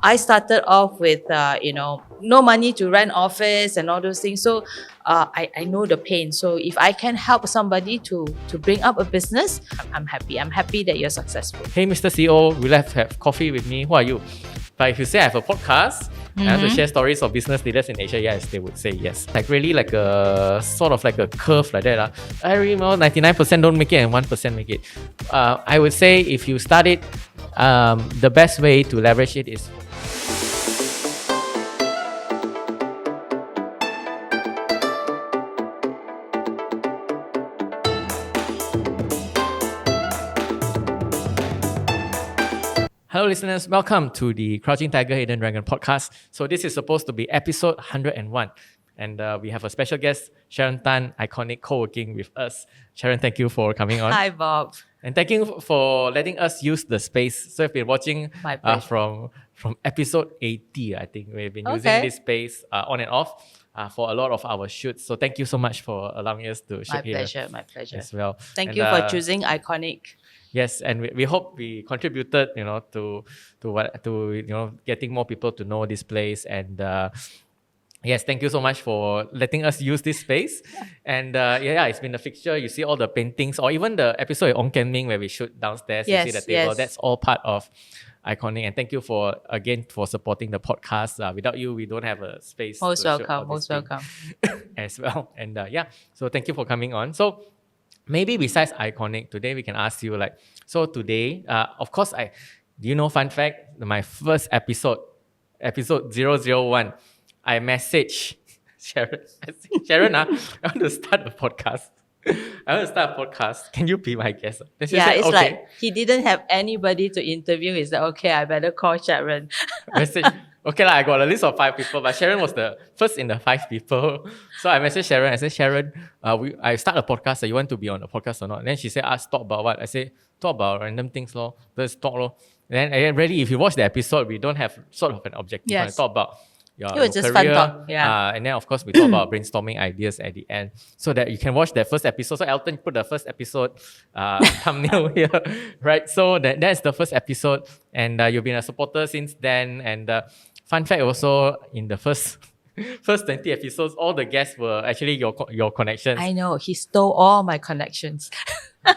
I started off with, no money to rent office and all those things. So I know the pain. So if I can help somebody to bring up a business, I'm happy. I'm happy that you're successful. Hey, Mr. CEO, will you have coffee with me? Who are you? But if you say I have a podcast, I have to share stories of business leaders in Asia, yes, they would say yes. Like really like a sort of like a curve like that. I remember 99% don't make it and 1% make it. I would say if you start it, the best way to leverage it is Hello listeners, welcome to the Crouching Tiger, Hidden Dragon podcast. So this is supposed to be episode 101 and we have a special guest, Sharon Tan, Iconik Coworking with us. Sharon, thank you for coming on. Hi, Bob. And thank you for letting us use the space. So I've been watching from episode 80, I think. We've been using this space on and off for a lot of our shoots. So thank you so much for allowing us to shoot here. My pleasure. As well. Thank you for choosing Iconik. Yes, and we hope we contributed, to getting more people to know this place. And yes, thank you so much for letting us use this space. And it's been a fixture. You see all the paintings, or even the episode of Ong Ken Ming where we shoot downstairs. Yes, you see the table. yes. That's all part of Iconik. And thank you for supporting the podcast. Without you, we don't have a space. Most welcome. As well. And so thank you for coming on. So maybe besides Iconik, today we can ask you so today, of course, do you know, fun fact, my first episode 001, I messaged Sharon. I said, Sharon, I want to start a podcast. Can you be my guest? Then she said, it's okay. like he didn't have anybody to interview. He's like, okay, I better call Sharon. Message, okay, I got a list of 5 people, but Sharon was the first in the 5 people. So I messaged Sharon. I said, Sharon, I start a podcast. So you want to be on the podcast or not? And then she said, talk about what? I said, talk about random things, lor. Let's talk, lor. And then really, if you watch the episode, we don't have sort of an objective. Yes. Talk about your It was just career, fun talk. Yeah. and then, of course, we talk about brainstorming ideas at the end so that you can watch that first episode. So Elton put the first episode thumbnail here, right? So that's the first episode. And you've been a supporter since then. And fun fact also, in the first 20 episodes, all the guests were actually your connections. I know. He stole all my connections.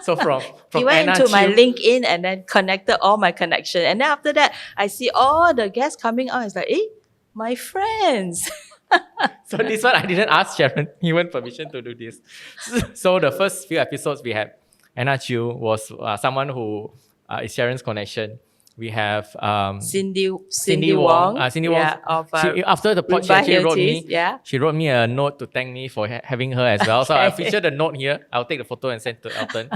So from he went Anna into my Chew, LinkedIn and then connected all my connections. And then after that, I see all the guests coming out. It's like, my friends. So this one, I didn't ask Sharon even permission to do this. So the first few episodes we had, Anna Chew was someone who is Sharon's connection. We have Cindy Wong. Cindy Wong. After the pod, she actually wrote me. Yeah. She wrote me a note to thank me for having her as well. So I featured the note here. I'll take the photo and send to Elton.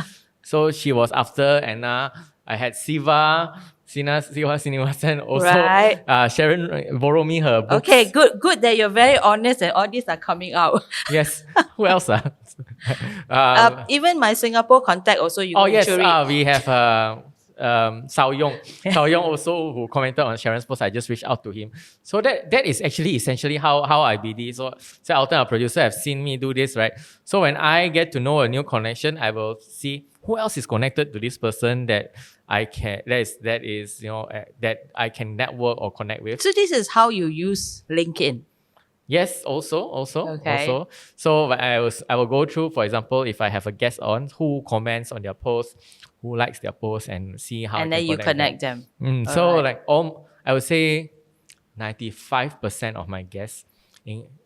So she was after Anna. I had Siva Srinivasan also. Right. Sharon borrowed me her books. Okay, good that you're very honest and all these are coming out. Yes. Who else? Even my Singapore contact also. We have Sao Yong. Sao Yong also, who commented on Sharon's post. I just reached out to him. So that is actually essentially how I BD. So Elton, our producer, have seen me do this, right? So when I get to know a new connection, I will see who else is connected to this person that I can that I can network or connect with. So this is how you use LinkedIn. Yes, also. Okay. So I will go through, for example, if I have a guest on, who comments on their post, who likes their post, and see how. And then you connect them. So I would say 95% of my guests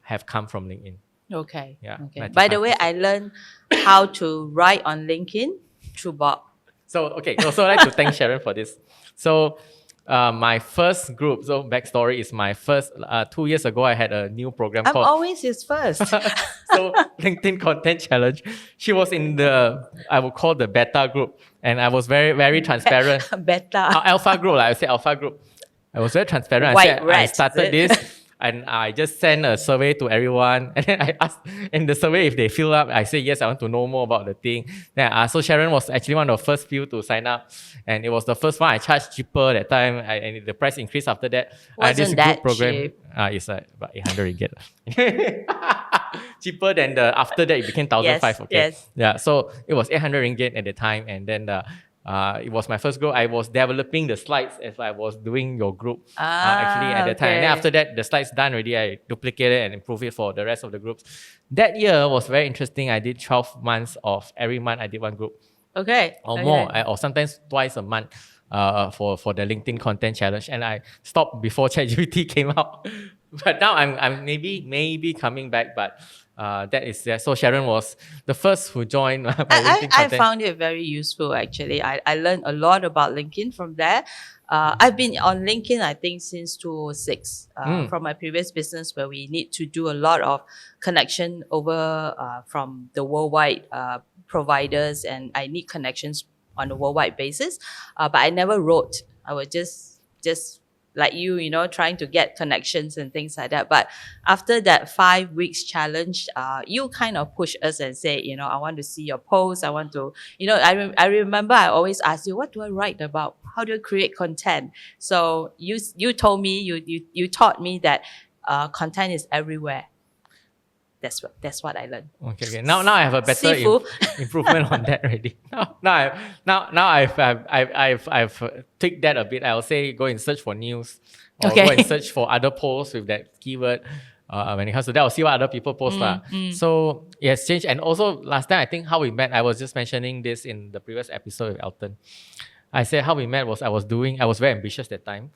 have come from LinkedIn. Okay. Yeah. Okay. By the way, I learned how to write on LinkedIn through Bob. So I'd like to thank Sharon for this. So my first group, so backstory is my first, 2 years ago, I had a new program I'm called... always his first. So LinkedIn Content Challenge. She was in I would call the beta group. And I was very, very transparent. Beta. Alpha group, I would say alpha group. I was very transparent. I started this. And I just sent a survey to everyone. And then I asked in the survey if they fill up. I say, yes, I want to know more about the thing. Then so Sharon was actually one of the first few to sign up. And it was the first one I charged cheaper that time. And the price increased after that. Wasn't that cheap? It's about 800 ringgit. Cheaper than after that it became 1,500. Okay. Yes. Yeah, so it was 800 ringgit at the time. And then It was my first group. I was developing the slides as I was doing your group actually at the time. And then after that, the slides done already, I duplicated and improved it for the rest of the groups. That year was very interesting. I did 12 months of every month I did one group. Okay. Or more, or sometimes twice a month for the LinkedIn content challenge. And I stopped before ChatGPT came out. But now I'm maybe coming back, but that is there. So Sharon was the first who joined my LinkedIn I content. found it very useful actually. I learned a lot about LinkedIn from there. I've been on LinkedIn, I think, since 2006 from my previous business where we need to do a lot of connection over from the worldwide providers, and I need connections on a worldwide basis. But I never wrote. I was just like you know, trying to get connections and things like that. But after that 5 weeks challenge, you kind of push us and say, you know, I want to see your posts. I want to, you know, I remember I always ask you, what do I write about? How do I create content? So you told me, you taught me that content is everywhere. That's what I learned. Okay. Now I have a better improvement on that already. Now I've tweaked that a bit. I'll say go and search for news, or go and search for other posts with that keyword. When it comes to that, I'll see what other people post. So it has changed. And also last time, I think how we met, I was just mentioning this in the previous episode with Elton. I said how we met was I was very ambitious that time.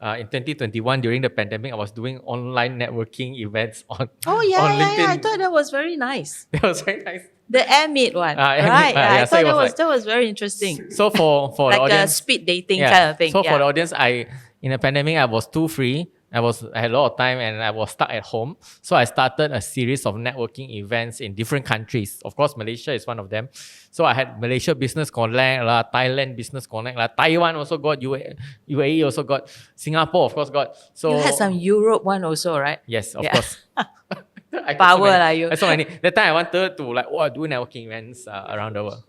In 2021, during the pandemic, I was doing online networking events on LinkedIn. I thought that was very nice. That was very nice. The air meet one, right? I thought that was very interesting. So for like the audience, a speed dating kind of thing. So for the audience, in the pandemic, I was too free. I had a lot of time and I was stuck at home. So I started a series of networking events in different countries. Of course, Malaysia is one of them. So I had Malaysia Business Connect, Thailand Business Connect, Taiwan also got, UAE also got, Singapore of course got. So you had some Europe one also, right? Yes, of course. Power you. So many. That time I wanted to do networking events around the world.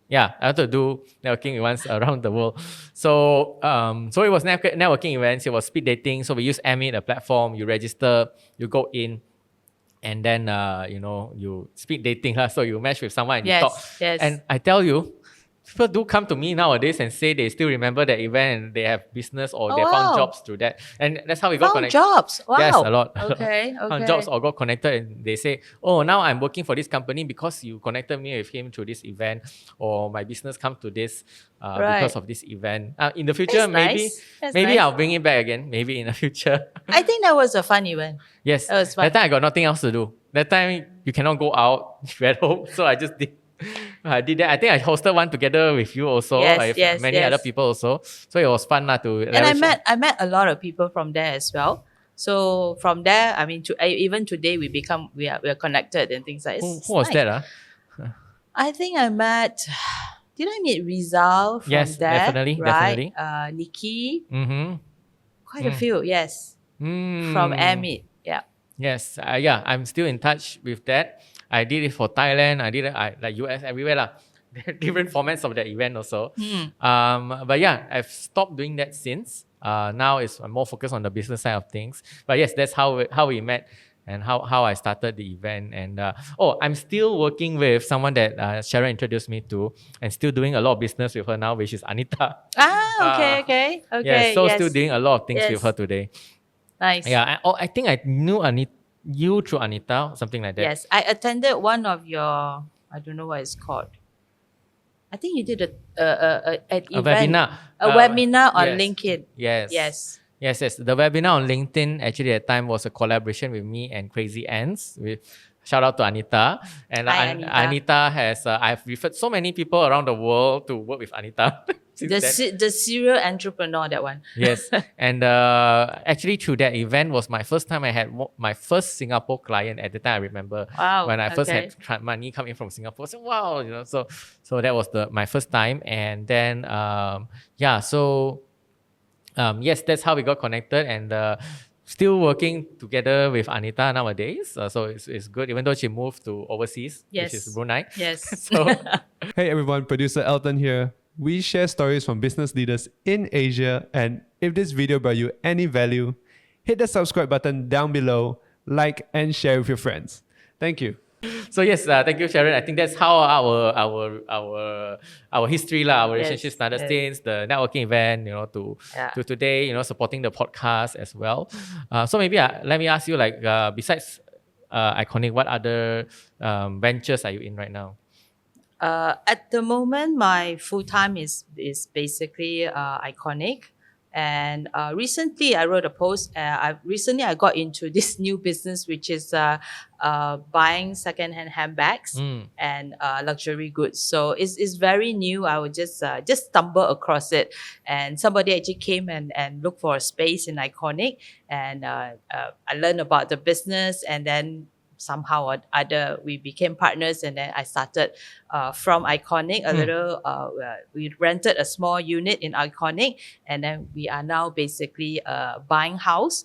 Yeah, I had to do networking events around the world. So it was networking events. It was speed dating. So we use Amit, a platform. You register, you go in, and then you speed dating. So you match with someone and you talk. Yes. And I tell you, people do come to me nowadays and say they still remember that event and they have business or they found jobs through that. And that's how we got connected. Found jobs? Wow. Yes, a lot. Okay. Found jobs or got connected and they say, oh, now I'm working for this company because you connected me with him through this event, or my business comes to this because of this event. In the future, maybe I'll bring it back again. Maybe in the future. I think that was a fun event. Yes. That was fun. That time I got nothing else to do. That time you cannot go out. You're at home. So I just did. I did that. I think I hosted one together with you also, many other people also. So it was fun to. And I met a lot of people from there as well. So from there, I mean, even today we are connected and things like that. Who was that? I think I met. Did I meet Rizal from yes, there? Definitely. Nikki. Mm-hmm. Quite a few, yes. From Amit, yeah. Yes, I'm still in touch with that. I did it for Thailand. I did it like US, everywhere. Different formats of the event also. But yeah, I've stopped doing that since. Now I'm more focused on the business side of things. But yes, that's how we met and how I started the event. And I'm still working with someone that Sharon introduced me to, and still doing a lot of business with her now, which is Anita. Okay. Yeah, so still doing a lot of things with her today. Nice. Yeah, I think I knew you through Anita, something like that. Yes, I attended one of your, I don't know what it's called. I think you did an event, webinar. A webinar on LinkedIn. Yes. The webinar on LinkedIn actually at the time was a collaboration with me and Crazy Ants. Shout out to Anita. And Hi, Anita has, I've referred so many people around the world to work with Anita. The serial entrepreneur, that one. Yes. And actually through that event was my first time I had my first Singapore client at the time, I remember. Wow. When I first had money coming from Singapore. So wow, so that was my first time. And then, yes, that's how we got connected, and still working together with Anita nowadays. So it's good, even though she moved to overseas, which is Brunei. Yes. Hey everyone, producer Elton here. We share stories from business leaders in Asia, and if this video brought you any value, hit the subscribe button down below, like and share with your friends. Thank you. So yes, thank you, Sharon. I think that's how our history lah, our relationship started since the networking event, to today, supporting the podcast as well. So maybe let me ask you, like, besides Iconik, what other ventures are you in right now? At the moment, my full time is basically Iconik. And recently, I wrote a post. I got into this new business, which is buying secondhand handbags and luxury goods. So it's very new. I would just stumble across it, and somebody actually came and looked for a space in Iconik, and I learned about the business, and then somehow or other we became partners, and then I started from Iconik a little. We rented a small unit in Iconik, and then we are now basically buying house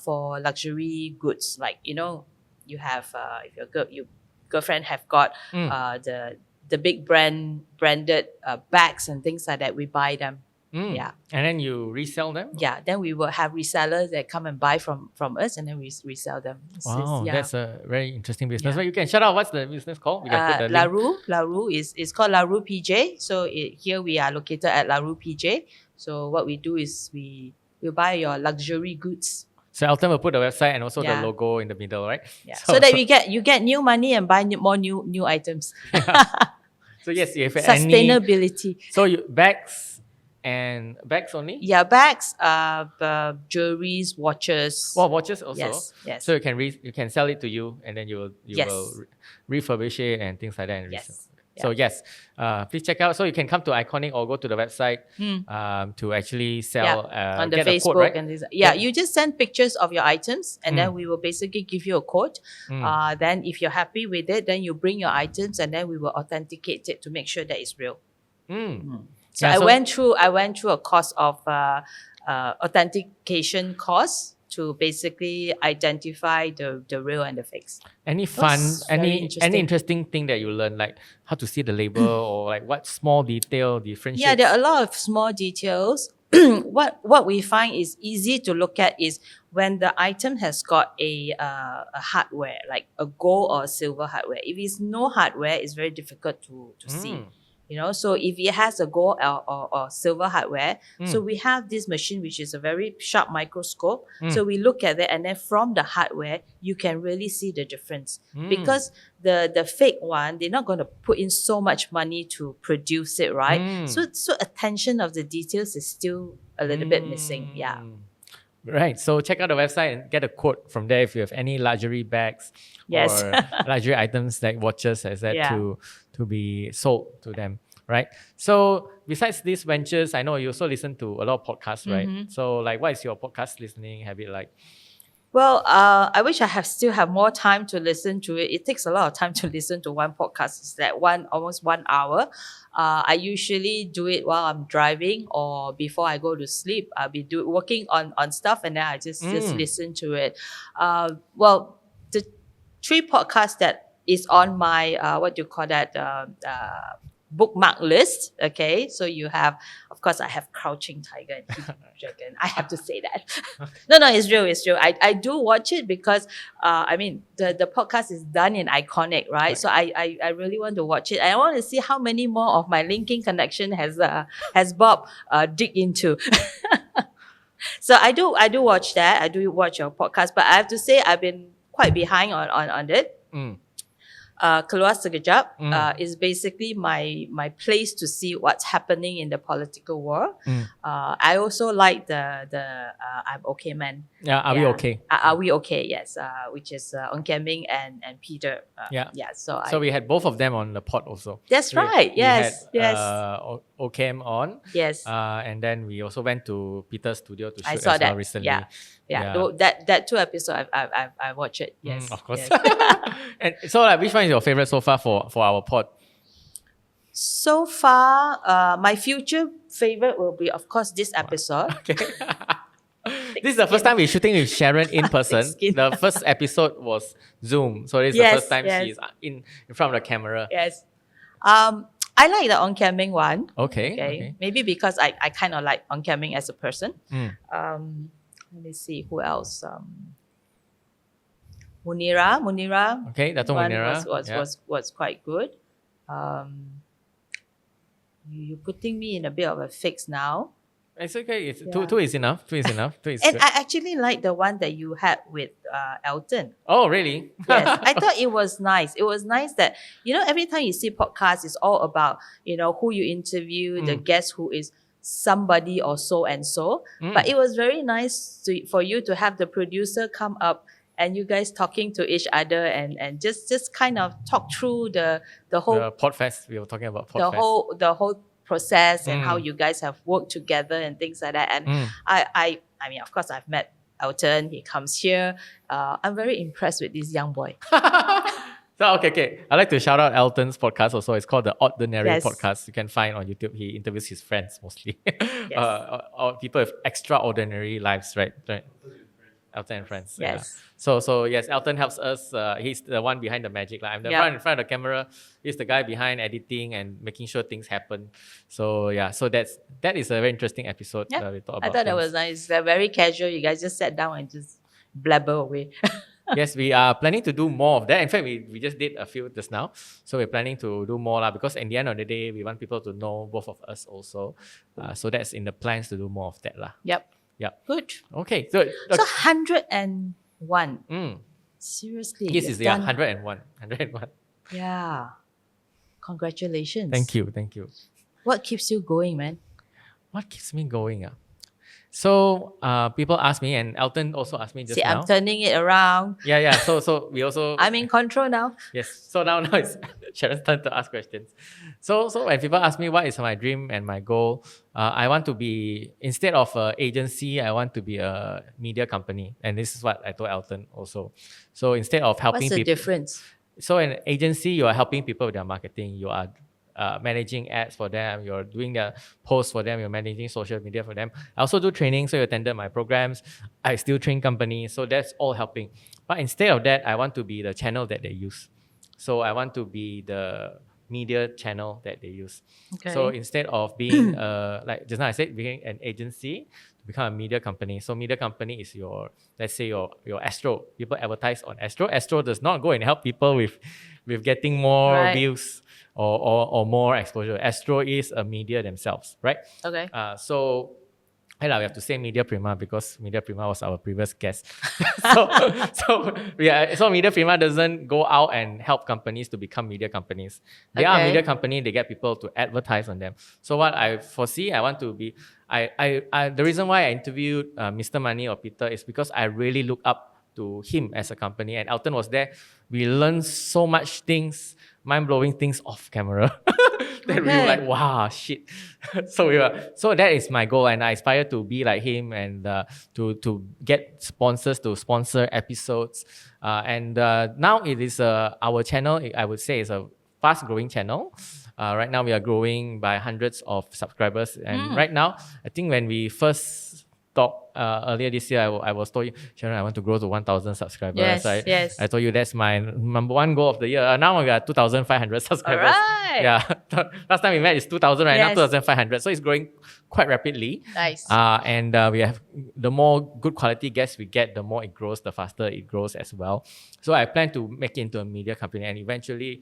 for luxury goods. Like you have if your girlfriend have got the big branded bags and things like that, we buy them. Yeah. And then you resell them? Yeah, then we will have resellers that come and buy from us, and then we resell them. Wow, that's a very interesting business. But you can shout out, what's the business called? You can put the La link. Rue. La Rue is called La Rue PJ. So here we are located at La Rue PJ. So what we do is we buy your luxury goods. So Elton will put the website and also the logo in the middle, right? Yeah. So that you get new money and buy more new items. So yes, you have sustainability. So bags only? Yeah, bags, jewelries, watches. Well, watches also. Yes. So you can sell it to you, and then you will refurbish it and things like that. And resell. So yes, please check out. So you can come to Iconik or go to the website to actually sell on the get Facebook a quote, right? and this. You just send pictures of your items, and then we will basically give you a quote. Then if you're happy with it, then you bring your items, and then we will authenticate it to make sure that it's real. So I went through a course of authentication course to basically identify the real and the fakes. Any fun, any interesting thing that you learn, like how to see the label or like what small detail differentiates? Yeah, there are a lot of small details. What we find is easy to look at is when the item has got a hardware, like a gold or silver hardware. If it's no hardware, it's very difficult to see. So if it has a gold or silver hardware, so we have this machine which is a very sharp microscope. So we look at it, and then from the hardware, you can really see the difference. Because the fake one, they're not going to put in so much money to produce it, right? So attention of the details is still a little bit missing. Yeah. Right. So check out the website and get a quote from there if you have any luxury bags or luxury items like watches as that to be sold to them. Right. So besides these ventures, I know you also listen to a lot of podcasts, right? So like, what is your podcast listening habit like? Well, I wish I still have more time to listen to it. It takes a lot of time to listen to one podcast. It's like almost 1 hour. I usually do it while I'm driving or before I go to sleep. I'll be working on stuff, and then I just listen to it. Well, the 3 podcasts that is on my bookmark list. Okay, so you have, of course, I have Crouching Tiger and Hidden Dragon. I have to say that. No, it's true. I do watch it because the podcast is done in Iconik, right? So I really want to watch it. I want to see how many more of my linking connection has Bob dig into. So I do watch that. I do watch your podcast, but I have to say I've been quite behind on it. Keluar Sekejap is basically my place to see what's happening in the political world. I also like the I'm Okay Man. Yeah, Are We Okay? Are We Okay? Yes, which is Ong Kian Ming and Peter. So we had both of them on the pod also. That's right. Yes. Ocam on. Yes. And then we also went to Peter's studio to shoot I saw as that. well recently. Yeah. That 2 episodes I watched it. Yes. Of course. Yes. And so like, which one is your favorite so far for our pod? So far, my future favorite will be, of course, this episode. Okay. This is the first time we're shooting with Sharon in person. The first episode was Zoom. So this is the first time she's in front of the camera. Yes. I like the Ong Kian Ming one. Okay. Maybe because I kind of like Ong Kian Ming as a person. Let me see who else. Munira. Okay, Dato' one Munira. was quite good. You're putting me in a bit of a fix now. It's okay. Yeah. Two is enough. Two is enough. Two is And good. I actually like the one that you had with Elton. Oh, really? Yes, I thought it was nice. It was nice that, every time you see podcasts, it's all about, who you interview, the guest who is somebody or so and so. But it was very nice for you to have the producer come up and you guys talking to each other and just kind of talk through the whole The Podfest. We were talking about Podfest. the whole process and how you guys have worked together and things like that. And I mean, of course, I've met Elton. He comes here. I'm very impressed with this young boy. So, okay. I'd like to shout out Elton's podcast also. It's called The Ordinary Yes. Podcast. You can find on YouTube. He interviews his friends mostly. Yes. Or people with extraordinary lives, right? Elton and friends. Yes. Yeah. So yes, Elton helps us. He's the one behind the magic. Like I'm the one in front of the camera. He's the guy behind editing and making sure things happen. So yeah, so that is a very interesting episode. Yeah. We talk I about thought that things. was nice. They're very casual. You guys just sat down and just blabber away. Yes, we are planning to do more of that. In fact, we just did a few just now. So we're planning to do more because in the end of the day, we want people to know both of us also. So that's in the plans to do more of that. Yep. Yep. Good. Okay. So, So 101. Seriously. this you've is the done- 101. 101. Yeah. Congratulations. Thank you. What keeps you going, man? What keeps me going? So people ask me, and Elton also asked me just See, now. I'm turning it around. Yeah. So we also I'm in control now. yes. So now it's Sharon's turn to ask questions. So when people ask me what is my dream and my goal, I want to be, instead of an agency, I want to be a media company, and this is what I told Elton also. So instead of helping What's the people, difference? so an agency, you are helping people with their marketing. You are managing ads for them. You're doing their posts for them. You're managing social media for them. I also do training, so you attended my programs. I still train companies, so that's all helping. But instead of that, I want to be the channel that they use. So I want to be the media channel that they use. Okay. So instead of being like just now I said, being an agency, to become a media company. So media company is your, let's say your Astro. People advertise on Astro. Astro does not go and help people with getting more Right. views or more exposure. Astro is a media themselves, right? Okay. So we have to say Media Prima because Media Prima was our previous guest. So Media Prima doesn't go out and help companies to become media companies. They are a Okay. media company. They get people to advertise on them. So what I foresee, I want to be. The reason why I interviewed Mr. Money or Peter is because I really look up to him as a company, and Elton was there. We learned so much things, mind-blowing things off camera. That we were Okay. like, wow, shit. So that is my goal, and I aspire to be like him and to get sponsors to sponsor episodes. Now it is our channel. I would say is a fast-growing channel. Right now we are growing by hundreds of subscribers, and right now I think when we first talked earlier this year, I was told you, Sharon, I want to grow to 1,000 subscribers. Yes. I told you that's my number one goal of the year. Now we are 2,500 subscribers. Alright. Yeah. Last time we met is 2,000, right now Yes. 2,500. So it's growing quite rapidly. Nice. And we have, the more good quality guests we get, the more it grows, the faster it grows as well. So I plan to make it into a media company and eventually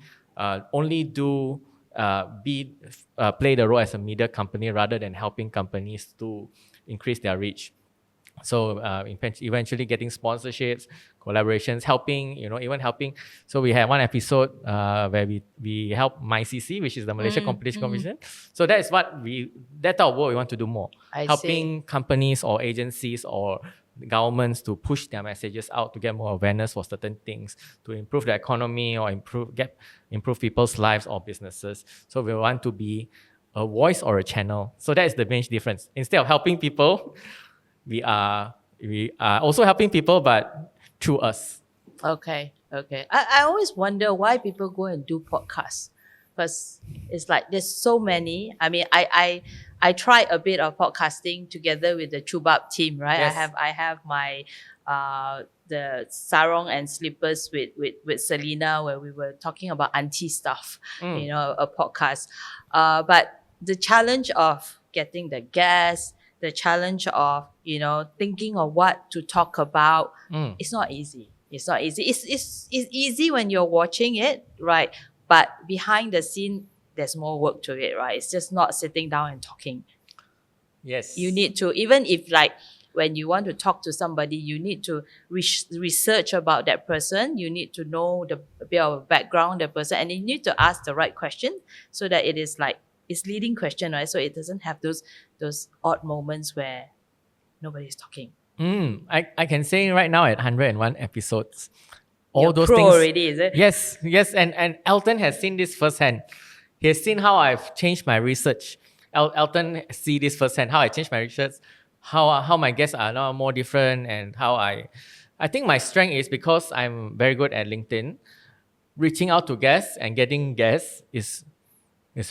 only do play the role as a media company rather than helping companies to increase their reach. So eventually getting sponsorships, collaborations, helping, even helping. So we had one episode where we help MyCC, which is the Malaysia Competition Commission. So that's that's our work we want to do more. I Helping companies or agencies or governments to push their messages out to get more awareness for certain things, to improve the economy or improve people's lives or businesses. So we want to be a voice or a channel. So that is the main difference. Instead of helping people, we are also helping people, but through us. Okay. I always wonder why people go and do podcasts. Because it's like there's so many. I mean, I tried a bit of podcasting together with the Chubab team, right? Yes. I have my the sarong and slippers with Selena, where we were talking about auntie stuff, a podcast. But the challenge of getting the guests, the challenge of thinking of what to talk about, it's not easy. It's not easy. It's easy when you're watching it, right? But behind the scene, there's more work to it, right? It's just not sitting down and talking. Yes. You need to, even if like when you want to talk to somebody, you need to research about that person. You need to know a bit of background of the person, and you need to ask the right question so that it is like it's leading question, right? So it doesn't have those odd moments where nobody's talking. I can say right now at 101 episodes, all You're those pro things already, is it? Yes, and Elton has seen this firsthand. He has seen how I've changed my research. Elton see this firsthand, how I changed my research, how my guests are now more different, and how I think my strength is because I'm very good at LinkedIn. Reaching out to guests and getting guests is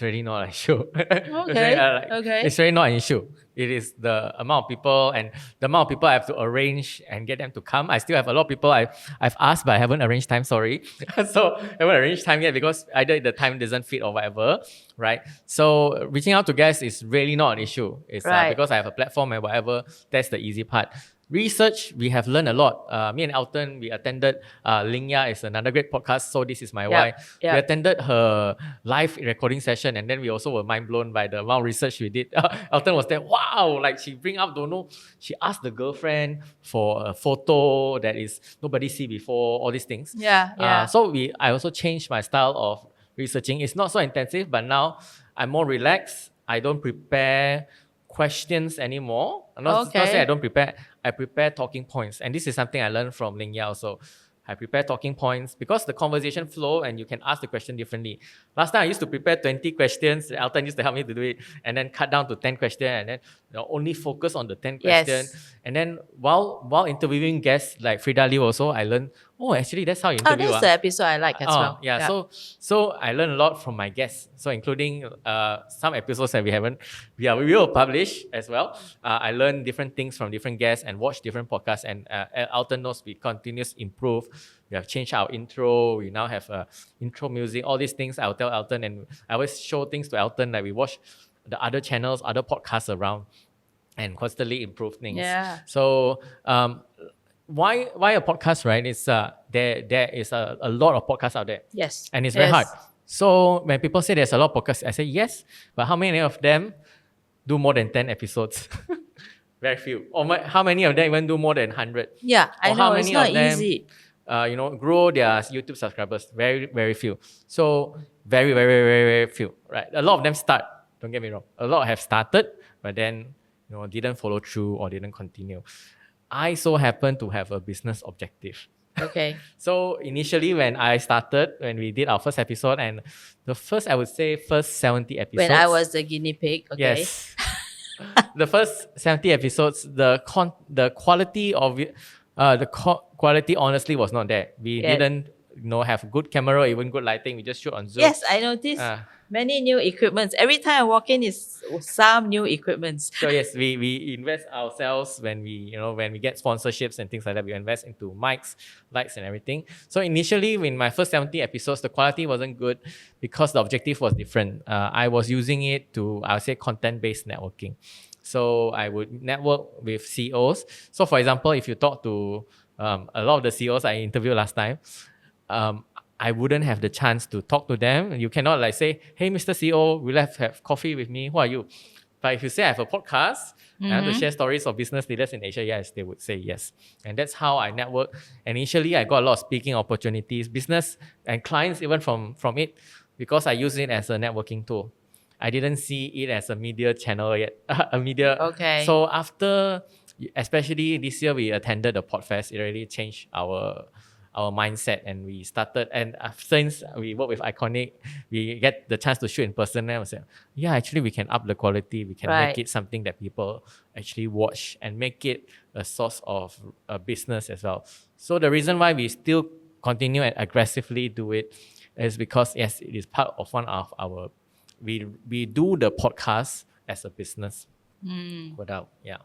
really not an issue. Okay. It's really not an issue. It is the amount of people and the amount of people I have to arrange and get them to come. I still have a lot of people I've asked, but I haven't arranged time, sorry. So I haven't arranged time yet because either the time doesn't fit or whatever, right? So reaching out to guests is really not an issue. It's Right. because I have a platform and whatever, that's the easy part. Research, we have learned a lot. Me and Elton, we attended Lingya is another great podcast. So this is my why. We attended her live recording session, and then we also were mind blown by the amount of research we did. Elton was there. Wow, like she bring up, don't know. She asked the girlfriend for a photo that is nobody see before. All these things. Yeah. So I also changed my style of researching. It's not so intensive, but now I'm more relaxed. I don't prepare questions anymore. Not say I don't prepare. I prepare talking points, and this is something I learned from Lingya also. I prepare talking points because the conversation flow and you can ask the question differently. Last time I used to prepare 20 questions. Elton used to help me to do it, and then cut down to 10 questions, and then only focus on the 10 questions. Yes. And then while interviewing guests like Frida Liu also, I learned, actually that's how you interview. That's the episode I like as well. Yeah. So I learned a lot from my guests. So including some episodes that we will publish as well. I learned different things from different guests and watch different podcasts. And Elton knows we continuously improve. We have changed our intro. We now have intro music. All these things I'll tell Elton, and I always show things to Elton that we watch the other channels, other podcasts around, and constantly improve things. Yeah. So why a podcast, right? It's there is a lot of podcasts out there. Yes. And it's very hard. So when people say there's a lot of podcasts, I say yes, but how many of them do more than 10 episodes? Very few. Or how many of them even do more than 100? Yeah, I know, it's not easy. Grow their YouTube subscribers. Very, very few. So very, very, very, very few. Right? A lot of them start. Don't get me wrong. A lot have started, but then didn't follow through or didn't continue. I so happen to have a business objective. Okay. So initially when we did our first episode, and the first 70 episodes. When I was the guinea pig, okay. Yes. The first 70 episodes, the quality of it, quality honestly was not there. We didn't have good camera, even good lighting. We just shoot on Zoom. Yes, I noticed many new equipments. Every time I walk in is some new equipments. So yes, we invest ourselves when we get sponsorships and things like that. We invest into mics, lights, and everything. So initially, in my first 70 episodes, the quality wasn't good because the objective was different. I was using it to, I would say, content-based networking. So I would network with CEOs. So for example, if you talk to a lot of the CEOs I interviewed last time, I wouldn't have the chance to talk to them. You cannot say, hey, Mr. CEO, will you have coffee with me? Who are you? But if you say I have a podcast, I have to share stories of business leaders in Asia, yes, they would say yes. And that's how I network. And initially, I got a lot of speaking opportunities, business and clients even from it, because I use it as a networking tool. I didn't see it as a media channel yet. Okay. So after, especially this year, we attended the Podfest. It really changed our mindset, and we started. And since we work with Iconik, we get the chance to shoot in person. And I was like, yeah, actually, we can up the quality. We can make it something that people actually watch and make it a source of a business as well. So the reason why we still continue and aggressively do it is because yes, it is part of one of our. We do the podcast as a business. Without, yeah.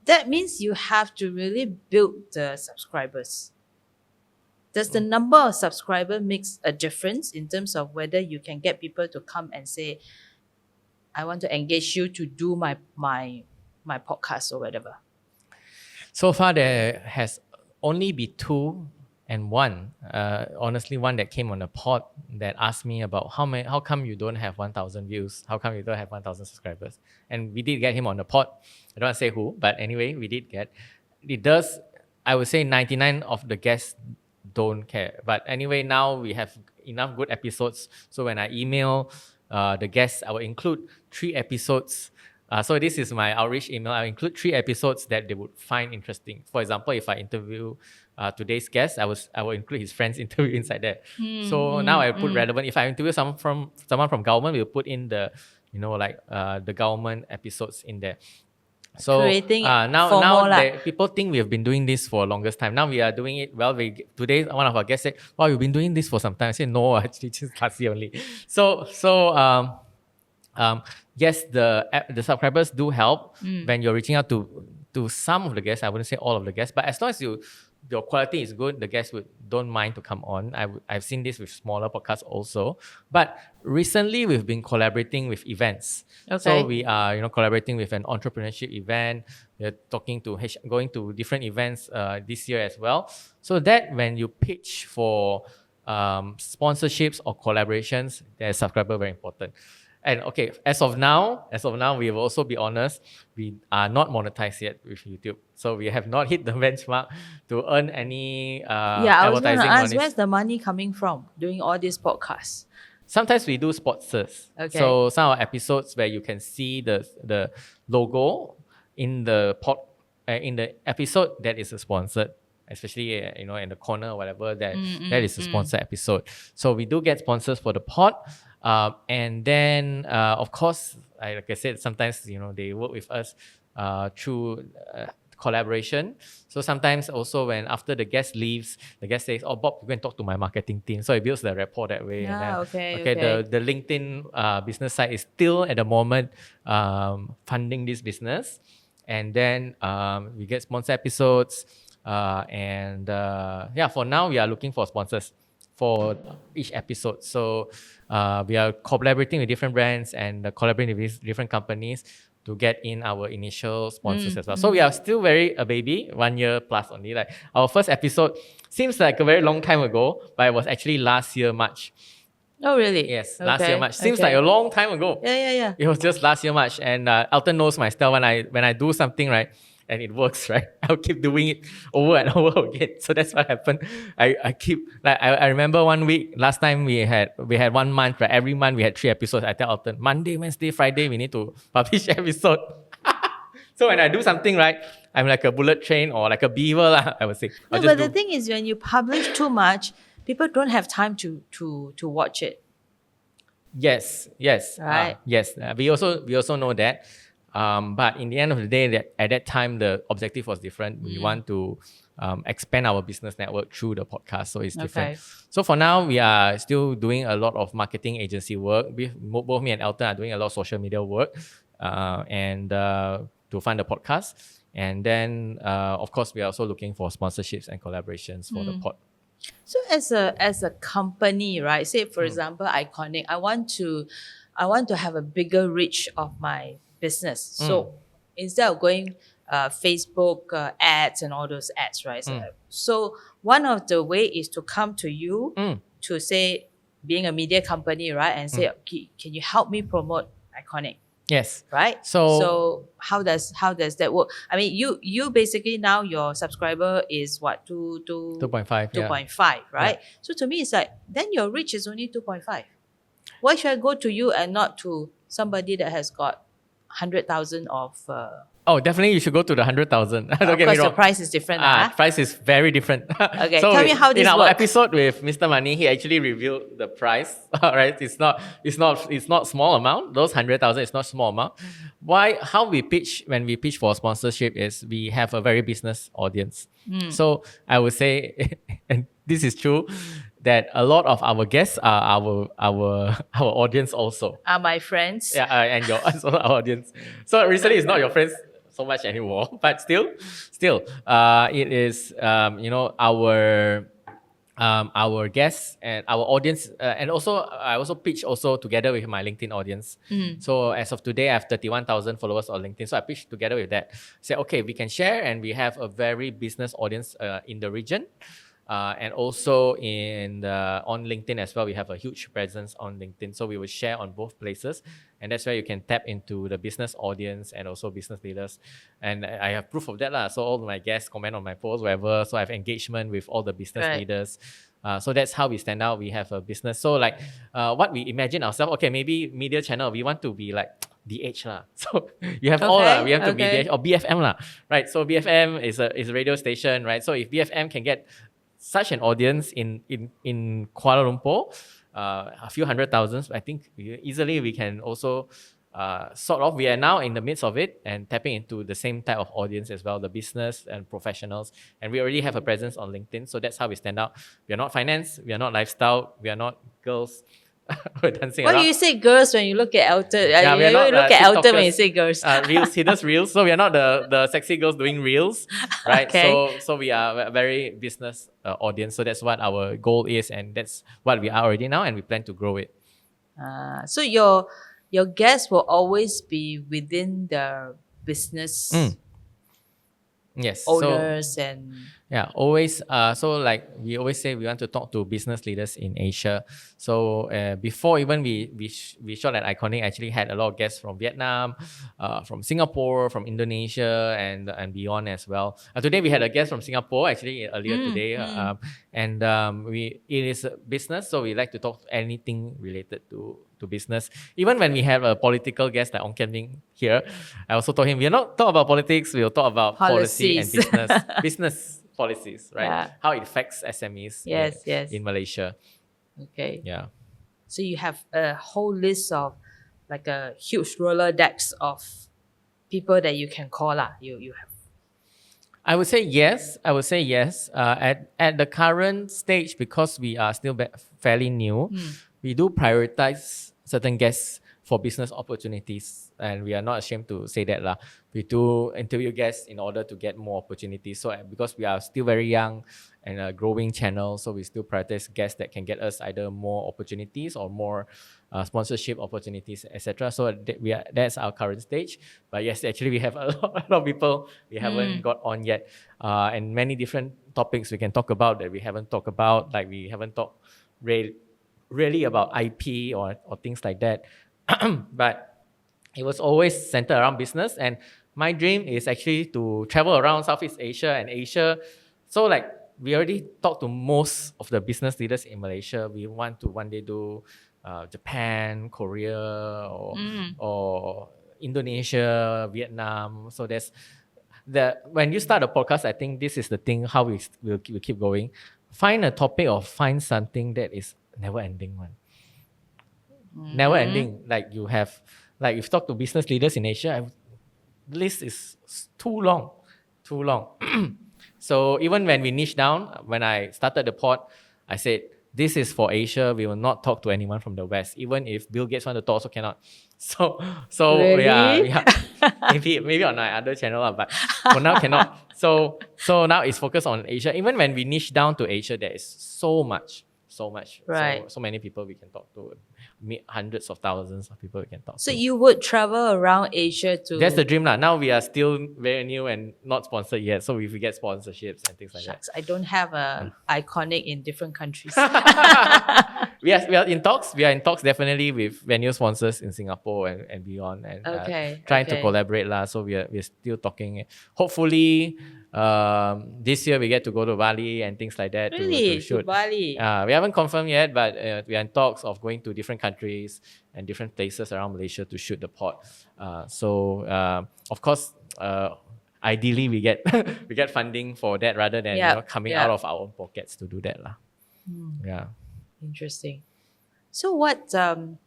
That means you have to really build the subscribers. Does the number of subscribers makes a difference in terms of whether you can get people to come and say, I want to engage you to do my podcast or whatever? So far, there has only be two and one. Honestly, one that came on the pod that asked me about how come you don't have 1,000 views? How come you don't have 1,000 subscribers? And we did get him on the pod. I don't want to say who, but anyway, we did get. It does, I would say 99 of the guests don't care. But anyway, now we have enough good episodes. So when I email the guests, I will include 3 episodes. So this is my outreach email. I'll include 3 episodes that they would find interesting. For example, if I interview today's guest, I will include his friend's interview inside there. So now I put relevant. If I interview someone from government, we'll put in the the government episodes in there. So Creating now people think we have been doing this for the longest time. Now we are doing it well. Today one of our guests said, "Wow, you've been doing this for some time." I said, "No, actually just last year only." Yes, the subscribers do help when you're reaching out to some of the guests. I wouldn't say all of the guests, but as long as your quality is good, the guests don't mind to come on. I've seen this with smaller podcasts also. But recently, we've been collaborating with events. Okay. So we are collaborating with an entrepreneurship event. We're going to different events this year as well. So that when you pitch for sponsorships or collaborations, there's subscriber very important. And okay, as of now, we will also be honest, we are not monetized yet with YouTube. So we have not hit the benchmark to earn any I was going advertising to ask, money. where's the money coming from doing all these podcasts? Sometimes we do sponsors. Okay. So some of our episodes where you can see the logo in the episode that is sponsored, especially in the corner or whatever, that is a sponsored episode. So we do get sponsors for the pod. And then, of course, like I said, sometimes they work with us through collaboration. So sometimes also when after the guest leaves, the guest says, "Oh, Bob, you go and talk to my marketing team." So it builds the rapport that way. Yeah, and then, okay. The LinkedIn business side is still at the moment funding this business, and then we get sponsor episodes, for now we are looking for sponsors for each episode. So we are collaborating with different brands and collaborating with different companies to get in our initial sponsors as well. So we are still a baby, 1 year plus only. Like our first episode seems like a very long time ago, but it was actually last year March. Oh, really? Yes, last year March. Seems like a long time ago. Yeah. It was just last year March. And Elton knows my style. When I do something right, and it works, right, I'll keep doing it over and over again. So that's what happened. I remember 1 week, last time we had 1 month, right? Every month we had 3 episodes. I tell Elton, Monday, Wednesday, Friday, we need to publish episode. So when I do something right, I'm like a bullet train or like a beaver, I would say. No, but the thing is, when you publish too much, people don't have time to watch it. Yes. Right. Yes. We also know that. But in the end of the day, at that time, the objective was different. We want to expand our business network through the podcast, so it's different. Okay. So for now, we are still doing a lot of marketing agency work. Both me and Elton are doing a lot of social media work, and to fund the podcast. And then, of course, we are also looking for sponsorships and collaborations for the pod. So as a company, right? Say for example, Iconik, I want to have a bigger reach of my business. So instead of going Facebook ads and all those ads, right? So one of the way is to come to you to say, being a media company, right? And say, okay, can you help me promote Iconik? Yes. Right? So how does that work? I mean, you basically now your subscriber is what? 2.5. 2.5, right? Yeah. So to me, it's like, then your reach is only 2.5. Why should I go to you and not to somebody that has got 100,000 of... Oh, definitely you should go to the 100,000. Don't get me Because wrong. the price is different. Price is very different. Okay, tell me how this in our works. episode with Mr. Money, he actually revealed the price. Right? It's not small amount. Those 100,000 is not small amount. How we pitch when we pitch for sponsorship is we have a very business audience. So I would say, and this is true, that a lot of our guests are our audience also. Are my friends. Yeah, and your also our audience. So recently it's not your friends so much anymore, but still, it is our our guests and our audience, and also I also pitch also together with my LinkedIn audience. So as of today, I have 31,000 followers on LinkedIn. So I pitched together with that. Say, okay, we can share, and we have a very business audience in the region. And also on LinkedIn as well, we have a huge presence on LinkedIn. So we will share on both places, and that's where you can tap into the business audience and also business leaders. And I have proof of that lah. So all my guests comment on my posts, whatever. So I have engagement with all the business Right. leaders. So that's how we stand out. We have a business. So like what we imagine ourselves, okay, maybe media channel, we want to be like the Edge lah. So you have all Okay, we have to be okay. the Edge, or BFM lah, right? So BFM is a radio station, right? So if BFM can get such an audience in Kuala Lumpur, a few hundred thousands, I think easily we can also sort of, we are now in the midst of it and tapping into the same type of audience as well, the business and professionals. And we already have a presence on LinkedIn. So that's how we stand out. We are not finance, we are not lifestyle, we are not girls. We're dancing Why around. do you say girls when you look at Elton? Yeah, we are you not, look at Elton when you TikTokers. say girls. Reels, hidden reels. So we are not the sexy girls doing reels, right? Okay. So we are a very business audience. So that's what our goal is, and that's what we are already now, and we plan to grow it. So your guests will always be within the business Yes. owners and Yeah, always. So like we always say, we want to talk to business leaders in Asia. So before even we shot at Iconik, actually had a lot of guests from Vietnam, from Singapore, from Indonesia, and beyond as well. Today we had a guest from Singapore actually earlier today, and it is a business, so we like to talk anything related to business. Even when we have a political guest like Ong Kian Ling here, I also told him we'll not talk about politics, we'll talk about policy and Policies. business policies, right? Yeah. How it affects SMEs Yes, yes. in Malaysia. okay. Yeah. So you have a whole list of like a huge Rolodex of people that you can call lah. You have. I would say yes. At the current stage, because we are still fairly new, we do prioritize certain guests for business opportunities, and we are not ashamed to say that lah. We do interview guests in order to get more opportunities. So because we are still very young and a growing channel, so we still prioritize guests that can get us either more opportunities or more sponsorship opportunities, etc. So that's our current stage. But yes, actually we have a lot of people we haven't got on yet, and many different topics we can talk about that we haven't talked about. Like we haven't talked really about IP or things like that. But it was always centered around business, and my dream is actually to travel around Southeast Asia and Asia. So like we already talked to most of the business leaders in Malaysia. We want to one day do Japan, Korea, or Indonesia, Vietnam. So there's when you start a podcast, I think this is the thing how we'll keep going. Find a topic or find something that is never ending one. Never ending. Like you have, like if you talk to business leaders in Asia, the list is too long. So even when we niche down, when I started the pod, I said, this is for Asia. We will not talk to anyone from the West. Even if Bill Gates want to talk, also cannot. So Really? yeah. maybe on my other channel, but for now cannot. So now it's focused on Asia. Even when we niche down to Asia, there is so much. Right. So many people we can talk to. Hundreds of thousands of people we can talk So to. you would travel around Asia to. That's the dream lah. Now we are still very new and not sponsored yet. So if we get sponsorships and things like Shucks, I don't have a Iconic in different countries. that. We are in talks. We are in talks definitely with venue sponsors in Singapore and beyond, and trying to collaborate lah. So we're still talking. Hopefully, this year we get to go to Bali and things like that. Really? To shoot. To Bali? We haven't confirmed yet, but we are in talks of going to different countries and different places around Malaysia to shoot the pod. So of course, ideally we get we get funding for that rather than coming out of our own pockets to do that lah. Yeah. Interesting. So what are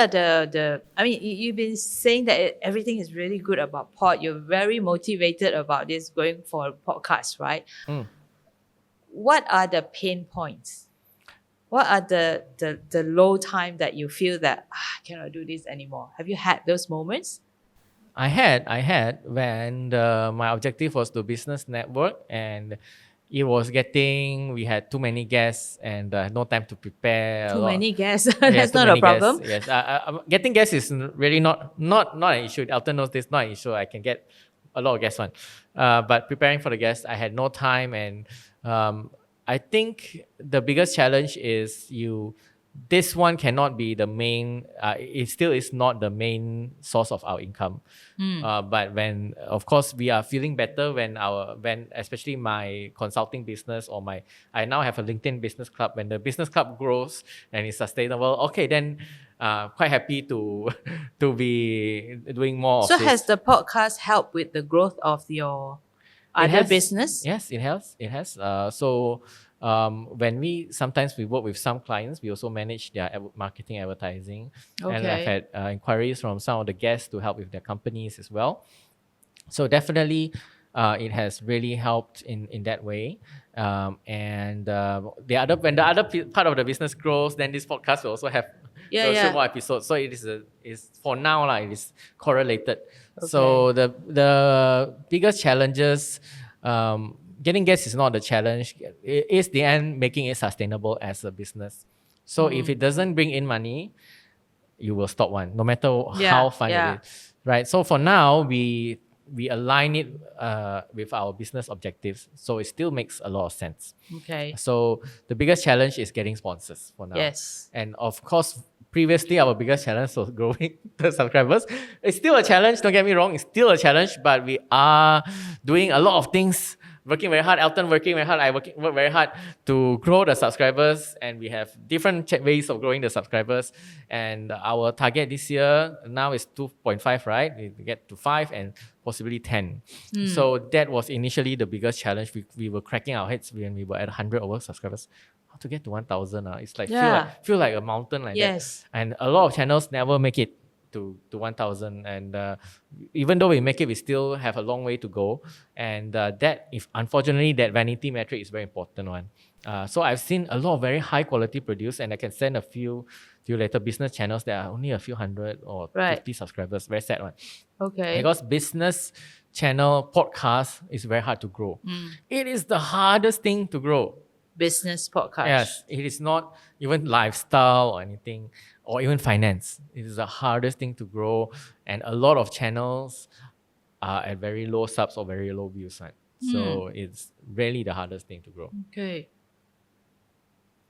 the I mean, you've been saying that everything is really good about pod. You're very motivated about this going for a podcast, right? What are the pain points? What are the low time that you feel that I cannot do this anymore? Have you had those moments? I had when my objective was to business network, and we had too many guests and no time to prepare. Too many guests. Yeah, That's too not a many guests. problem. Yes, getting guests is really not an issue. Elton knows this, not an issue. I can get a lot of guests on. But preparing for the guests, I had no time, and I think the biggest challenge is this one cannot be the main, it still is not the main source of our income. But when, of course, we are feeling better when especially my consulting business I now have a LinkedIn business club. When the business club grows and is sustainable, okay, then quite happy to be doing more So of this. has the podcast helped with the growth of your other business? Yes, it has. So when sometimes we work with some clients, we also manage their marketing, advertising, and I've had inquiries from some of the guests to help with their companies as well. So definitely, it has really helped in that way. When the other part of the business grows, then this podcast will also have more episodes. So it is for now it is correlated. Okay. So the biggest challenges. Getting guests is not the challenge. It is the end making it sustainable as a business. So if it doesn't bring in money, you will stop one, no matter how fun it is. Right. So for now, we align it with our business objectives. So it still makes a lot of sense. Okay. So the biggest challenge is getting sponsors for now. Yes. And of course, previously our biggest challenge was growing the subscribers. It's still a challenge, don't get me wrong, it's still a challenge, but we are doing a lot of things, working very hard, Elton working very hard, I work very hard to grow the subscribers, and we have different ways of growing the subscribers. And our target this year now is 2.5, right? We get to 5 and possibly 10. So that was initially the biggest challenge. We were cracking our heads when we were at 100 over subscribers. How to get to 1,000? It's like feel like a mountain like that. And a lot of channels never make it to 1,000. And even though we make it, we still have a long way to go. And unfortunately, that vanity metric is a very important one. So I've seen a lot of very high quality produced, and I can send a few later business channels that are only a few hundred or 50 subscribers. Very sad one. Okay. Because business channel podcast is very hard to grow. It is the hardest thing to grow. Business podcast. Yes, it is not even lifestyle or anything, or even finance. It is the hardest thing to grow, and a lot of channels are at very low subs or very low views. Right? So it's really the hardest thing to grow. Okay.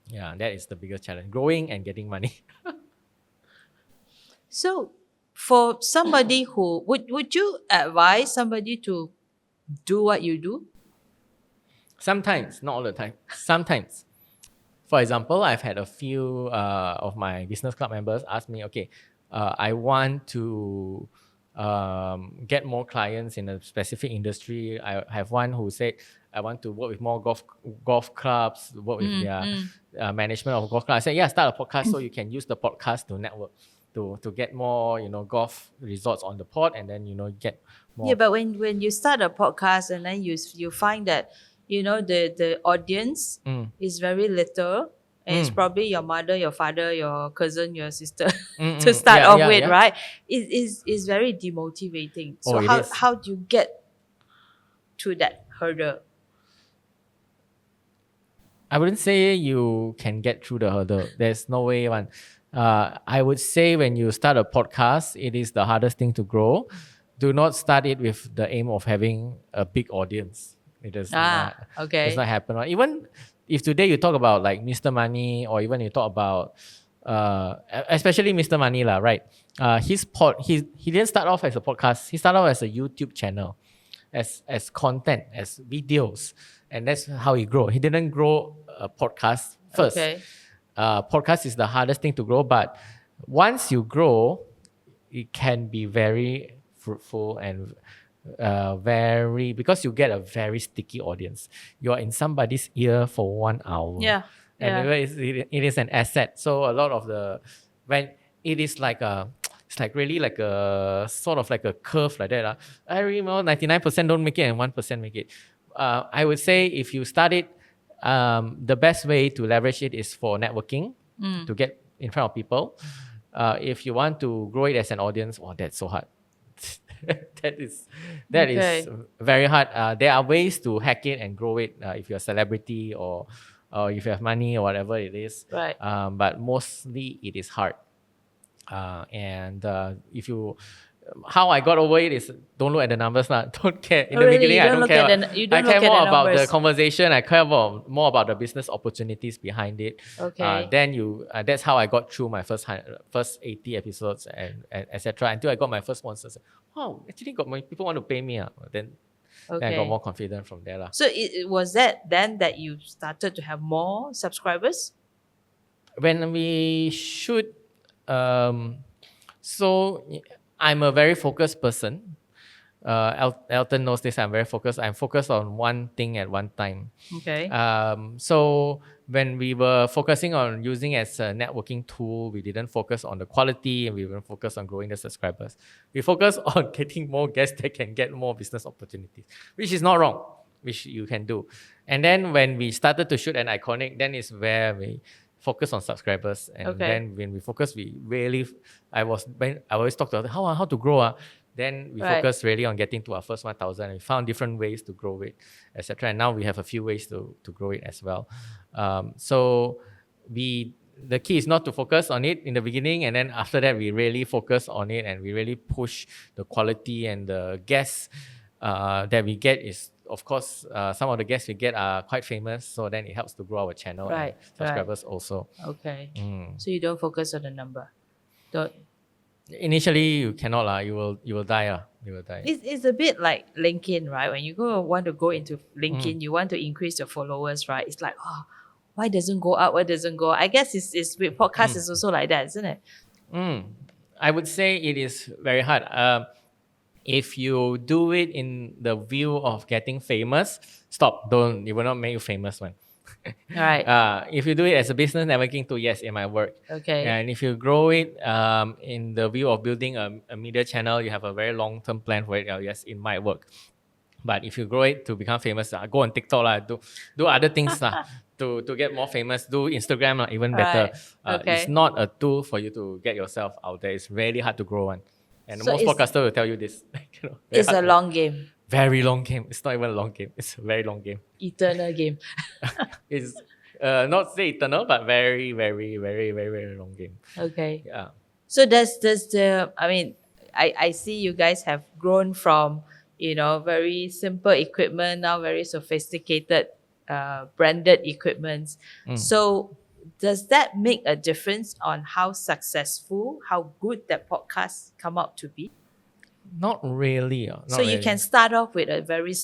Yeah, that is the biggest challenge: growing and getting money. So, for somebody who would you advise somebody to do what you do? Sometimes, not all the time. Sometimes. For example, I've had a few of my business club members ask me, okay, I want to get more clients in a specific industry. I have one who said, I want to work with more golf clubs, work with their management of golf clubs. I said, yeah, start a podcast so you can use the podcast to network, to get more, golf resorts on the pod, and then, get more. Yeah, but when you start a podcast and then you find that, the audience is very little, and it's probably your mother, your father, your cousin, your sister to start off with, right? It is very demotivating. So how do you get to that hurdle? I wouldn't say you can get through the hurdle. There's no way one. I would say when you start a podcast, it is the hardest thing to grow. Do not start it with the aim of having a big audience. It does not happen. Even if today you talk about like Mr. Money, or even you talk about especially Mr. Money right? He didn't start off as a podcast. He started off as a YouTube channel, as content, as videos, and that's how he grew. He didn't grow a podcast first. Okay. Podcast is the hardest thing to grow, but once you grow, it can be very fruitful and because you get a very sticky audience. You're in somebody's ear for 1 hour. And it is an asset. So a lot of when it is it's like really like a sort of like a curve like that. I remember 99% don't make it and 1% make it. I would say if you start it, the best way to leverage it is for networking, to get in front of people. If you want to grow it as an audience, that's so hard. that is very hard. There are ways to hack it and grow it if you're a celebrity or if you have money or whatever it is. Right. But mostly it is hard. If you how I got over it is don't look at the numbers now. Don't care. In the Really? beginning, You I don't don't look care. at the- you don't I care look at more the about the numbers. conversation. I care more about the business opportunities behind it. Okay. Then that's how I got through my first 80 episodes and etc. Until I got my first sponsors. Wow, actually got my people want to pay me. Then I got Okay. more confident from there. So it was that then that you started to have more subscribers? When we shoot, so I'm a very focused person. Elton knows this. I'm very focused. I'm focused on one thing at one time. Okay. So when we were focusing on using it as a networking tool, we didn't focus on the quality and we didn't focus on growing the subscribers. We focused on getting more guests that can get more business opportunities, which is not wrong, which you can do. And then when we started to shoot an Iconik, then is where we focus on subscribers. And Okay. then when we focus, we really, I always talk to others, how to grow. Then we Right. focus really on getting to our first 1,000 and we found different ways to grow it, etc. And now we have a few ways to grow it as well. So the key is not to focus on it in the beginning, and then after that we really focus on it and we really push the quality and the guests that we get is, of course, some of the guests we get are quite famous, so then it helps to grow our channel Right, and subscribers also. Okay. Mm. So you don't focus on the number. Don't. Initially, you cannot you will die You will die. It's a bit like LinkedIn, right? When you want to go into LinkedIn, you want to increase your followers, right? It's like, oh, why doesn't go up? Why doesn't go? I guess it's with podcasts, it's also like that, isn't it? I would say it is very hard. If you do it in the view of getting famous, stop. Don't. It will not make you famous one. All right. If you do it as a business networking tool, yes, it might work. Okay. And if you grow it in the view of building a media channel, you have a very long-term plan for it. Yes, it might work. But if you grow it to become famous, go on TikTok, do other things to get more famous. Do Instagram even better. Right. Okay. It's not a tool for you to get yourself out there. It's really hard to grow one. And So most it's- podcasters will tell you this. Very It's hard a to- long game, very long game. It's not even a long game. It's a very long game. eternal game. It's not say eternal, but very, very, very, very, very long game. Okay. Yeah. So does the I mean, I see you guys have grown from, very simple equipment, now very sophisticated branded equipments. So does that make a difference on how successful, how good that podcast come out to be? Not really. Not So you really. can start off with a very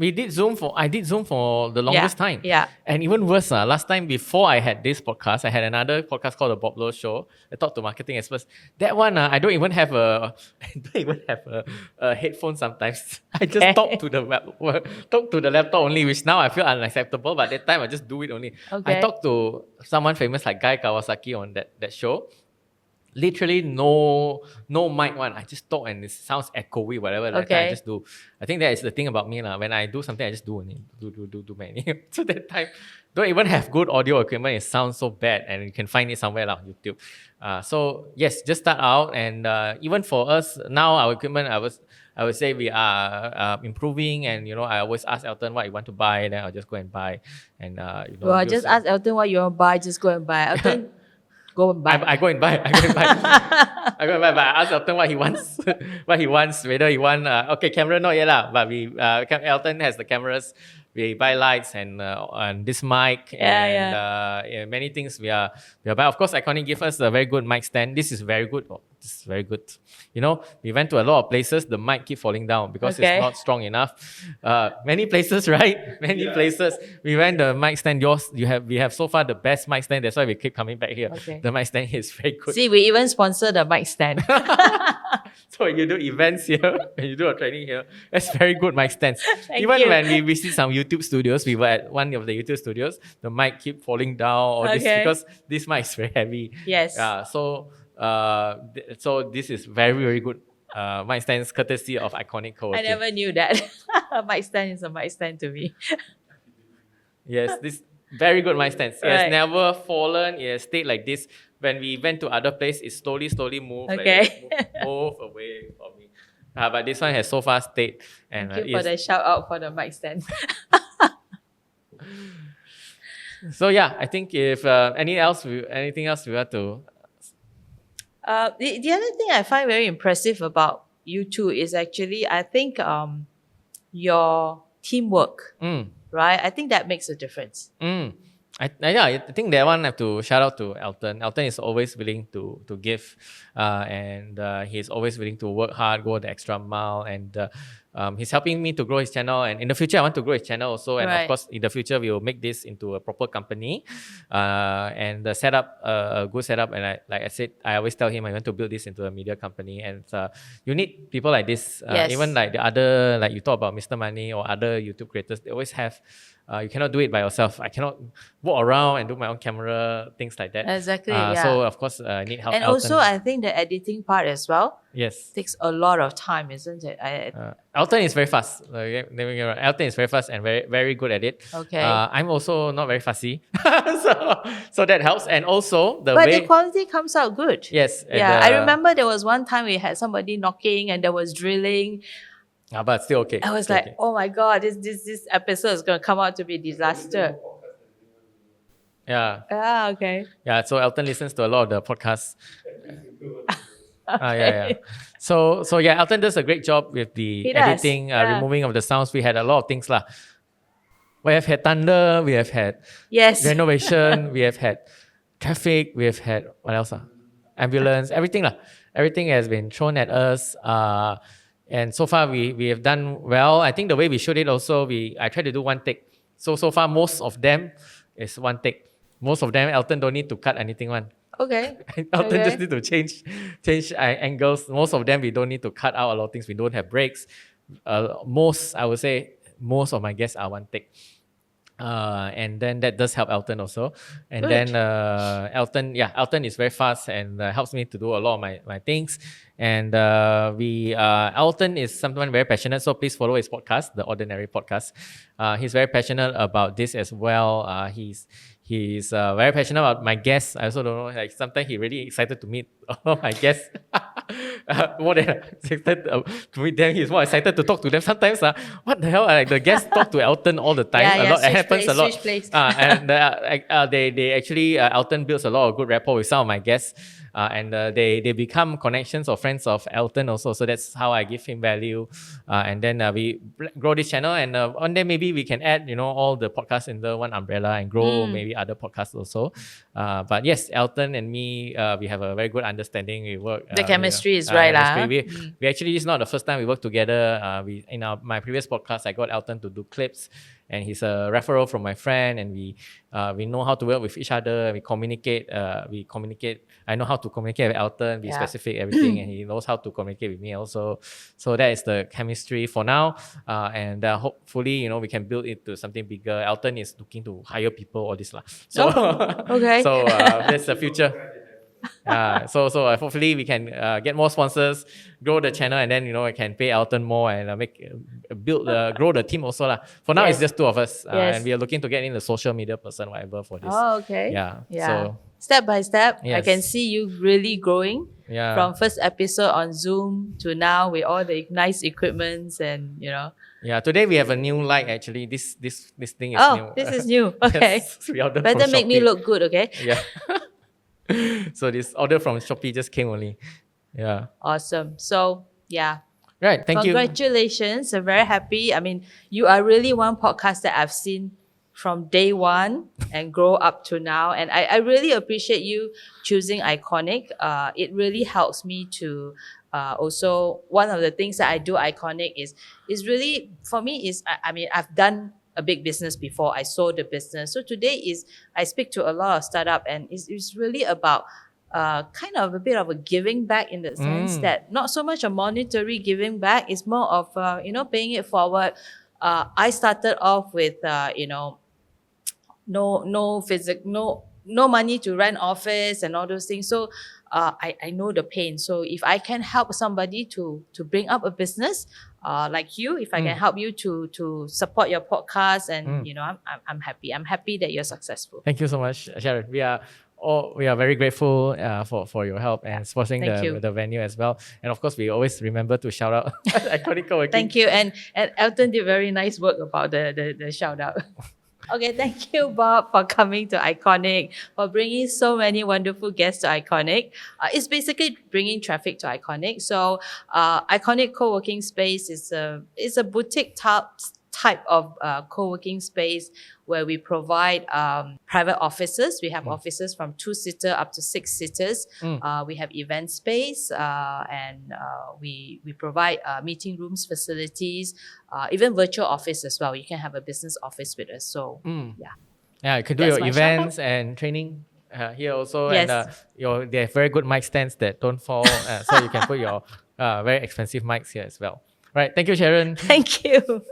I did Zoom for the longest time. Yeah. And even worse, last time before I had this podcast, I had another podcast called The Bob Lowe Show. I talked to marketing experts. That one, I don't even have a headphone sometimes. I just Okay. talk to the laptop only, which now I feel unacceptable. But that time I just do it only. Okay. I talked to someone famous like Guy Kawasaki on that show. Literally no mic one. I just talk and it sounds echoey, whatever. Like that, I Okay. just do. I think that is the thing about me. When I do something, I just do only. Do many. So that time, don't even have good audio equipment. It sounds so bad and you can find it somewhere on YouTube. So yes, just start out and even for us, now our equipment, I would say we are improving and I always ask Elton what you want to buy, then I'll just go and buy. And well, just ask Elton what you want to buy, just go and buy. Elton, go and buy. I go and buy. I go and buy. But I ask Elton what he wants. Whether he want camera not yet lah. But Elton has the cameras. We buy lights and this mic and many things we are buying. Of course, Iconik give us a very good mic stand. This is very good. This is very good. We went to a lot of places. The mic keep falling down because Okay. it's not strong enough. Many places, right? Many places. We went the mic stand. We have so far the best mic stand. That's why we keep coming back here. Okay. The mic stand is very good. See, we even sponsor the mic stand. So when you do events here, when you do a training here, that's very good mic stands. Even you. when we visit some YouTube studios, we were at one of the YouTube studios, the mic keep falling down because this mic is very heavy. Yes. So this is very, very good mic stands courtesy of Iconik Coworking. I never knew that. A mic stand is a mic stand to me. Yes, this very good mic stands. It has Right. never fallen. It has stayed like this. When we went to other place, it slowly moved. Okay. Move away from me. But this one has so far stayed. And Thank you for the shout out for the mic stand. so yeah, I think if anything else we want to. The other thing I find very impressive about you two is actually, I think, your teamwork, right? I think that makes a difference. I think that one I have to shout out to Elton. Elton is always willing to give, and he's always willing to work hard, go the extra mile, and he's helping me to grow his channel. And in the future, I want to grow his channel also. And of course, in the future, we will make this into a proper company, and the setup, a good setup. And like I said, I always tell him I want to build this into a media company. And you need people like this. Even like the other, like you talk about Mr. Money or other YouTube creators, they always have. You cannot do it by yourself. I cannot walk around and do my own camera, things like that. Exactly. So of course, I need help. And Elton. also, I think the editing part as well. Yes. Takes a lot of time, isn't it? Elton is very fast. Elton is very fast and very, very good at it. Okay. I'm also not very fussy, so that helps. And also but the quality comes out good. Yes. Yeah, I remember there was one time we had somebody knocking and there was drilling. But still okay. I was like, oh my god, this episode is gonna come out to be a disaster. Yeah. Okay. Yeah. So Elton listens to a lot of the podcasts. Yeah. So yeah, Elton does a great job with the editing, removing of the sounds. We had a lot of things lah. We have had thunder. We have had renovation. We have had traffic. We have had what else? Ambulance. Everything lah. Everything has been thrown at us. And so far we have done well. I think the way we shoot it also, I try to do one take. So far most of them is one take. Most of them, Elton don't need to cut anything one. Okay. Elton just need to change angles. Most of them we don't need to cut out a lot of things. We don't have breaks. I would say most of my guests are one take. And then that does help Elton also. And then Elton is very fast and helps me to do a lot of my things. And Elton is someone very passionate, so please follow his podcast, The Ordinary Podcast. He's very passionate about this as well. He's very passionate about my guests. I also don't know, like sometimes he's really excited to meet all my guests. More than excited to meet them, he's more excited to talk to them. Sometimes, what the hell? Like the guests talk to Elton all the time. A lot. It happens a lot. And they actually Elton builds a lot of good rapport with some of my guests. And they become connections or friends of Elton also. So that's how I give him value. And then we grow this channel. And one day maybe we can add, all the podcasts under one umbrella and grow maybe other podcasts also. But yes, Elton and me, we have a very good understanding. We work. The chemistry is right. We actually, it's not the first time we work together. In my previous podcast, I got Elton to do clips. And he's a referral from my friend, and we know how to work with each other. We communicate. I know how to communicate with Elton, be specific, everything, and he knows how to communicate with me also. So that is the chemistry for now, and hopefully, we can build it to something bigger. Elton is looking to hire people, all this lah. So okay. So that's the future. So hopefully we can get more sponsors, grow the channel, and then I can pay Elton more and grow the team also lah. For now, it's just two of us, and we are looking to get in the social media person, whatever for this. Oh, okay. Yeah. So step by step, I can see you really growing. Yeah. From first episode on Zoom to now with all the nice equipments and Yeah, today we have a new light actually. This thing is new. Oh, this is new. Okay. Better make me look good, okay? Yeah. So this order from Shopee just came only. Yeah. Awesome. So yeah. Right. Thank you. Congratulations. I'm very happy. I mean, you are really one podcast that I've seen from day one and grow up to now. And I really appreciate you choosing Iconik. It really helps me to also, one of the things that I do Iconik is really, for me, I've done a big business before. I sold the business. So today I speak to a lot of startup, and it's really about kind of a bit of a giving back in the sense that not so much a monetary giving back. It's more of paying it forward. I started off with no money to rent office and all those things. So I know the pain. So if I can help somebody to bring up a business like you, if I can help you to support your podcast, and I'm happy. I'm happy that you're successful. Thank you so much, Sharon. We are we are very grateful for your help and sponsoring Thank you. the venue as well. And of course, we always remember to shout out Iconik Coworking. Thank you. And Elton did very nice work about the shout out. Okay, thank you, Bob, for coming to Iconik, for bringing so many wonderful guests to Iconik. It's basically bringing traffic to Iconik. So, Iconik Coworking Space is a boutique type of co-working space where we provide private offices. We have offices from 2-seater up to 6-seaters. We have event space and we provide meeting rooms, facilities, even virtual office as well. You can have a business office with us. So Yeah, you can do That's your my events and training here also. Yes. And they have very good mic stands that don't fall. So you can put your very expensive mics here as well. Right. Thank you, Sharon. thank you.